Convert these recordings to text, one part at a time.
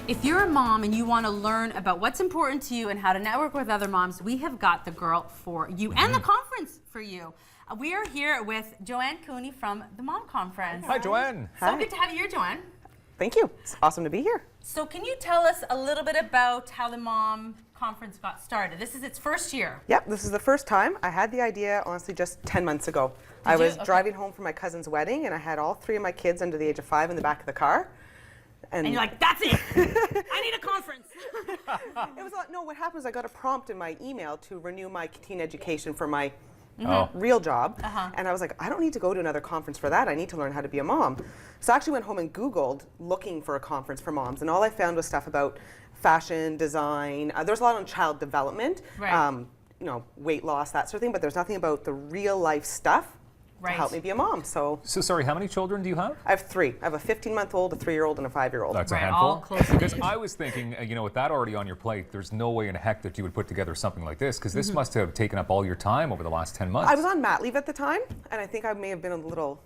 If you're a mom and you want to learn about what's important to you and how to network with other moms, we have got the girl for you and the conference for you. We are here with Joanne Cooney from the Mom Conference. Hi, Joanne. So good to have you here, Joanne. Thank you. It's awesome to be here. So can you tell us a little bit about how the Mom Conference got started? This is its first year. Yep, this is the first time. I had the idea, honestly, just 10 months ago. I was driving home from my cousin's wedding, and I had all 3 of my kids under the age of 5 in the back of the car. And you're like, that's it. I need a conference. It was no, what happened was I got a prompt in my email to renew my teen education for my real job. And I was like, I don't need to go to another conference for that. I need to learn how to be a mom. So I actually went home and Googled looking for a conference for moms. And all I found was stuff about fashion, design. There's a lot on child development, you know, weight loss, that sort of thing. But there's nothing about the real life stuff to help me be a mom. So sorry, how many children do you have? I have 3. I have a 15-month-old, a 3-year-old, and a 5-year-old. That's a handful. All close because I was thinking, you know, with that already on your plate, there's no way in heck that you would put together something like this, because this must have taken up all your time over the last 10 months. I was on mat leave at the time, and I think I may have been a little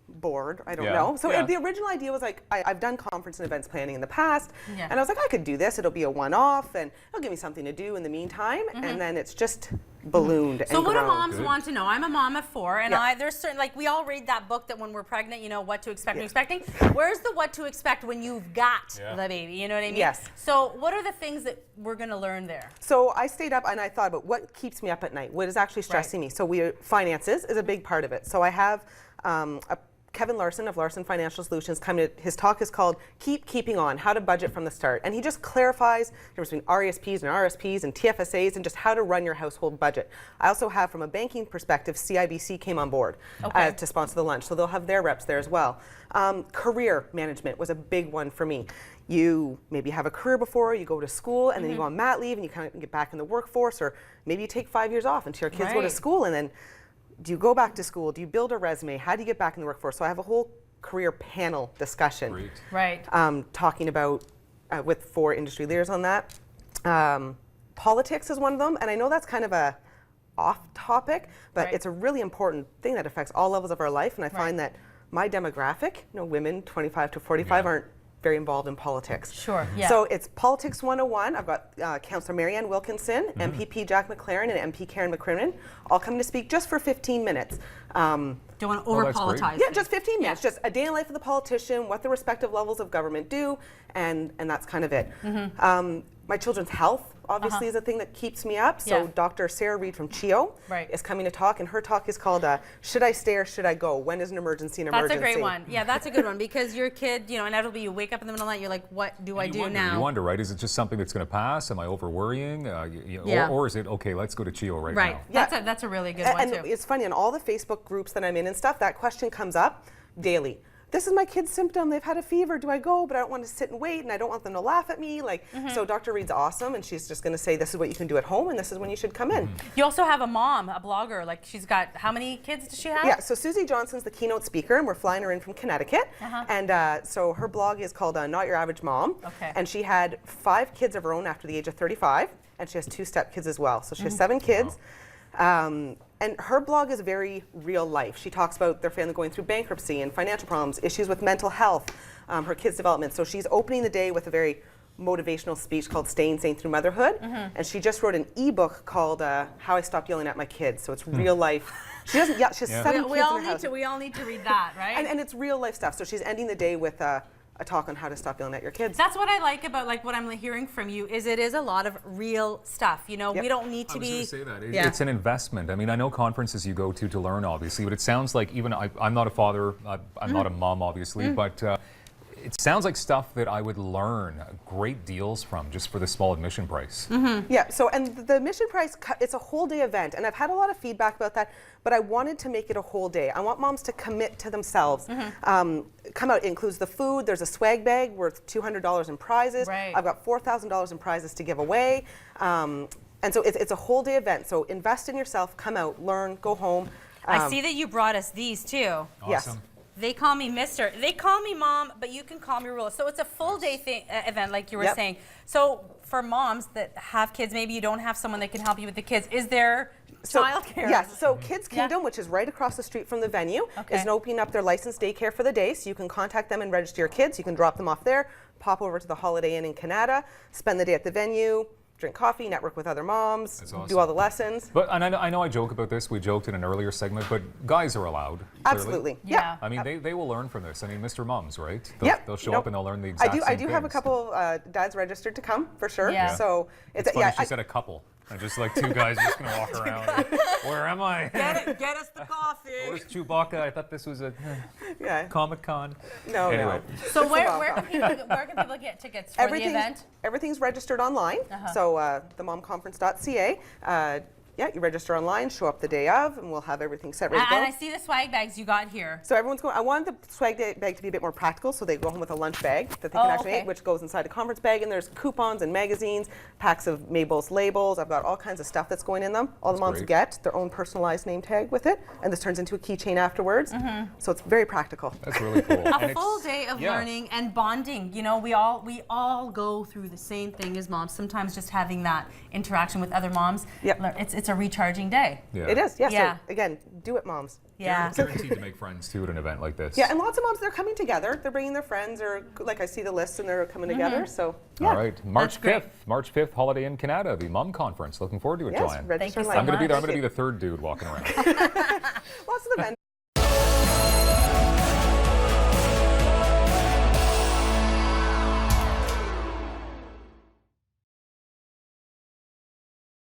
bored. I don't know. So the original idea was like, I've done conference and events planning in the past, and I was like, I could do this. It'll be a one-off, and it'll give me something to do in the meantime. And then it's just ballooned and So what do grown. moms want to know? I'm a mom of 4, and there's certain, like, we all read that book that when we're pregnant, you know, what to expect when expecting. Where's the what to expect when you've got the baby? You know what I mean? Yes. So what are the things that we're going to learn there? So I stayed up and I thought about what keeps me up at night, what is actually stressing me. So finances is a big part of it. So I have Kevin Larson of Larson Financial Solutions coming to, his talk is called Keeping On, How to Budget from the Start. And he just clarifies the difference between RESPs and RSPs and TFSAs and just how to run your household budget. I also have, from a banking perspective, CIBC came on board to sponsor the lunch. So they'll have their reps there as well. Career management was a big one for me. You maybe have a career before, you go to school, and then you go on mat leave and you kind of get back in the workforce, or maybe you take 5 years off until your kids go to school, and then do you go back to school? Do you build a resume? How do you get back in the workforce? So I have a whole career panel discussion. Talking about with 4 industry leaders on that. Politics is one of them, and I know that's kind of a off topic, but it's a really important thing that affects all levels of our life, and I find that my demographic, you know, women 25 to 45 aren't very involved in politics. So it's Politics 101. I've got Councillor Marianne Wilkinson, MPP Jack McLaren, and MP Karen McCrimmon all coming to speak just for 15 minutes. Don't want to over-politicize. Yeah, just 15 minutes. Just a day in the life of the politician, what the respective levels of government do, and that's kind of it. My children's health, obviously, is a thing that keeps me up. So Dr. Sarah Reed from CHEO is coming to talk, and her talk is called Should I Stay or Should I Go? When is an emergency an emergency? That's a great one. Yeah, that's a good one, because your kid, you know, inevitably you wake up in the middle of the night, you're like, what do I do now? You wonder, right? Is it just something that's going to pass? Am I over-worrying? Or is it, okay, let's go to CHEO right now? That's a really good one, too. And it's funny, in all the Facebook groups that I'm in and stuff, that question comes up daily. This is my kid's symptom. They've had a fever. Do I go? But I don't want to sit and wait, and I don't want them to laugh at me. Like, so Dr. Reed's awesome, and she's just going to say, this is what you can do at home, and this is when you should come in. You also have a mom, a blogger. Like, she's got, how many kids does she have? Yeah, so Suzy Johnson's the keynote speaker, and we're flying her in from Connecticut. And so her blog is called Not Your Average Mom. And she had 5 kids of her own after the age of 35, and she has 2 stepkids as well. So she has 7 kids. And her blog is very real life. She talks about their family going through bankruptcy and financial problems, issues with mental health, her kids' development. So she's opening the day with a very motivational speech called Sane Through Motherhood. And she just wrote an ebook called How I Stopped Yelling at My Kids. So it's real life. She doesn't. She has 7 kids in her house. We all need to read that, right? And it's real life stuff. So she's ending the day with a talk on how to stop yelling at your kids. That's what I like about what I'm hearing from you, is it is a lot of real stuff. You know, we don't need to be. I was going to say that. It's an investment. I mean, I know conferences you go to learn, obviously, but it sounds like, even I'm not a father, I'm not a mom, obviously, but it sounds like stuff that I would learn great deals from just for the small admission price. Yeah, so, and the admission price, it's a whole day event, and I've had a lot of feedback about that, but I wanted to make it a whole day. I want moms to commit to themselves. Come out, it includes the food, there's a swag bag worth $200 in prizes. I've got $4,000 in prizes to give away. And so it's a whole day event, so invest in yourself, come out, learn, go home. I see that you brought us these too. Awesome. Yes. They call me Mister. They call me Mom, but you can call me Rula. So it's a full day event, like you were saying. So for moms that have kids, maybe you don't have someone that can help you with the kids. Is there Childcare. Yes. So Kids Kingdom, which is right across the street from the venue, is opening up their licensed daycare for the day. So you can contact them and register your kids. You can drop them off there, pop over to the Holiday Inn in Kanata, spend the day at the venue, drink coffee, network with other moms, do all the lessons. But and I know I joke about this. We joked in an earlier segment, but guys are allowed. Clearly. Absolutely. Yeah. I mean, they will learn from this. I mean, Mr. Mums, right? Yep. They'll show up and they'll learn the exact same I do have a things. couple dads registered to come for sure. Yeah. So It's funny she said a couple. And just like two guys just gonna walk around. Where am I? Get us the coffee. Where's Chewbacca? I thought this was a Comic-Con. No, anyway. no. So where can people get tickets for the event? Everything's registered online. So themomconference.ca. You register online, show up the day of, and we'll have everything set ready to go. And I see the swag bags you got here. So everyone's going. I wanted the swag bag to be a bit more practical, so they go home with a lunch bag that they can actually eat, which goes inside a conference bag. And there's coupons and magazines, packs of Mabel's labels. I've got all kinds of stuff that's going in them. All the moms get their own personalized name tag with it, and this turns into a keychain afterwards. So it's very practical. That's really cool. A full day of learning and bonding. You know, we all go through the same thing as moms. Sometimes just having that interaction with other moms. It's a recharging day. Yeah. It is. Yeah. So again, do it, moms. Yeah. Guaranteed to make friends too at an event like this. Yeah, and lots of moms, they're coming together. They're bringing their friends, or like I see the list, and they're coming together. So yeah. All right, March great. 5th, March 5th, Holiday Inn Canada, the Mom Conference. Looking forward to it, Yes, Joanne. register Thank you so online. I'm going to be there. I'm much. going to be the third dude walking around. Lots of the vendors.